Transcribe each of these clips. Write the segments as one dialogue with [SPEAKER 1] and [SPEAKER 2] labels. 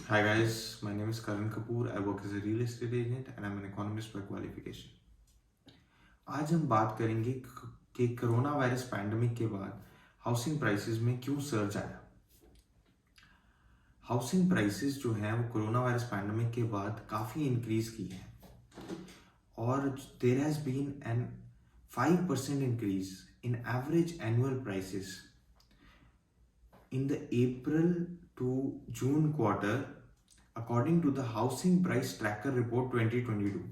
[SPEAKER 1] Hi guys, my name is Karan Kapoor. I work as a real estate agent and I'm an economist by qualification. आज हम बात करेंगे कि corona virus pandemic के बाद housing prices में क्यों सर्ज आया। हाउसिंग प्राइसेस जो हैं वो कोरोना वायरस पैंडेमिक के बाद काफ़ी इंक्रीज की है और there has been an 5% increase in average annual prices in the April to June quarter according to the Housing Price Tracker Report 2022।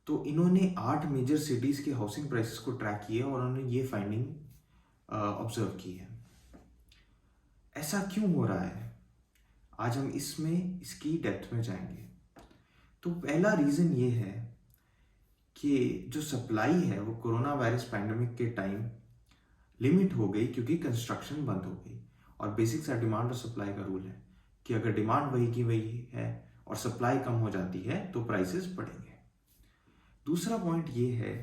[SPEAKER 1] तो इन्होंने 8 मेजर सिटीज़ के हाउसिंग प्राइसेस को ट्रैक किया और उन्होंने ये फाइंडिंग ऑब्जर्व की है। ऐसा क्यों हो रहा है, आज हम इसकी डेप्थ में जाएंगे। तो पहला रीज़न ये है कि जो सप्लाई है वो कोरोना वायरस पैंडेमिक के टाइम लिमिट हो गई क्योंकि कंस्ट्रक्शन बंद हो गई। और बेसिक सा डिमांड और सप्लाई का रूल है कि अगर डिमांड वही की वही है और सप्लाई कम हो जाती है तो प्राइसेस बढ़ेंगे। दूसरा पॉइंट ये है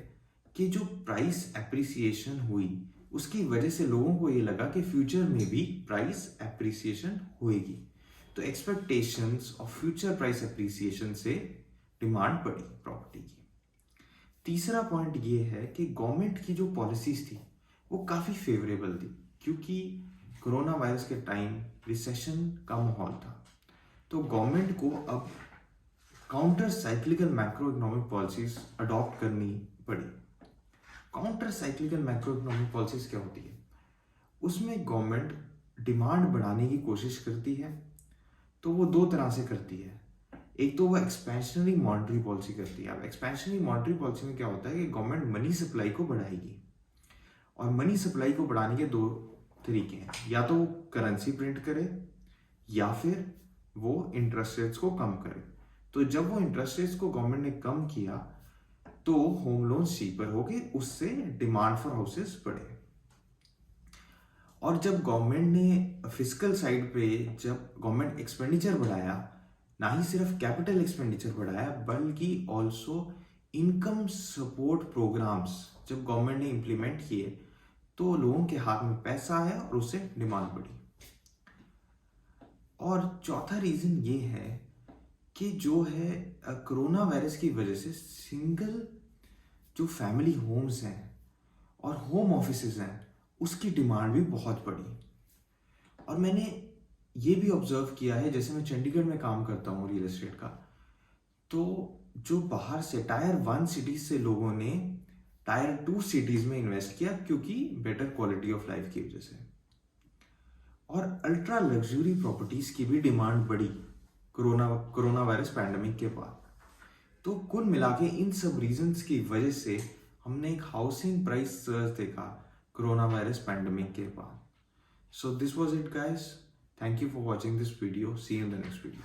[SPEAKER 1] कि जो प्राइस एप्रिसिएशन हुई उसकी वजह से लोगों को ये लगा कि फ्यूचर में भी प्राइस एप्रिसिएशन होएगी, तो expectations of future price appreciation से डिमांड बढ़ी प्रॉपर्टी की। तीसरा पॉइंट ये है कि गवर्नमेंट की जो पॉलिसीज थी वो काफ़ी फेवरेबल थी क्योंकि कोरोना वायरस के टाइम रिसेशन का माहौल था, तो गवर्नमेंट को अब counter cyclical macro economic policies adopt करनी पड़ी। Counter cyclical macro economic policies क्या होती है, उसमें गवर्नमेंट डिमांड बढ़ाने की कोशिश करती है, तो वो दो तरह से करती है। एक तो वो एक्सपेंशनरी मॉनेटरी पॉलिसी करती है। अब एक्सपेंशनरी मॉनेटरी पॉलिसी में क्या होता है कि गवर्नमेंट मनी सप्लाई को बढ़ाएगी, और मनी सप्लाई को बढ़ाने के दो तरीके हैं, या तो वो करेंसी प्रिंट करे या फिर वो इंटरेस्ट रेट्स को कम करे। तो जब वो इंटरेस्ट रेट्स को गवर्नमेंट ने कम किया तो होम लोन्स चीपर हो गए, उससे डिमांड फॉर हाउसेस बढ़े। और जब गवर्नमेंट ने फिजिकल साइड पे जब गवर्नमेंट एक्सपेंडिचर बढ़ाया, ना ही सिर्फ कैपिटल एक्सपेंडिचर बढ़ाया बल्कि ऑल्सो इनकम सपोर्ट प्रोग्राम्स जब गवर्नमेंट ने इम्प्लीमेंट किए तो लोगों के हाथ में पैसा आया और उससे डिमांड बढ़ी। और चौथा रीजन ये है कि जो है कोरोना वायरस की वजह से सिंगल जो फैमिली होम्स हैं और होम ऑफिसेज हैं उसकी डिमांड भी बहुत बढ़ी। और मैंने ये भी ऑब्जर्व किया है, जैसे मैं चंडीगढ़ में काम करता हूँ रियल एस्टेट का, तो जो बाहर से टायर 1 सिटीज से लोगों ने टायर 2 सिटीज में इन्वेस्ट किया क्योंकि बेटर क्वालिटी ऑफ लाइफ की वजह से। और अल्ट्रा लग्जरी प्रॉपर्टीज की भी डिमांड बढ़ी कोरोना वायरस पैंडेमिक के बाद। तो कुल मिला के इन सब रीजंस की वजह से हमने एक हाउसिंग प्राइस सर्ज देखा कोरोना वायरस पैंडेमिक के बाद। So this was it guys, thank you for watching this video, see you in the next video.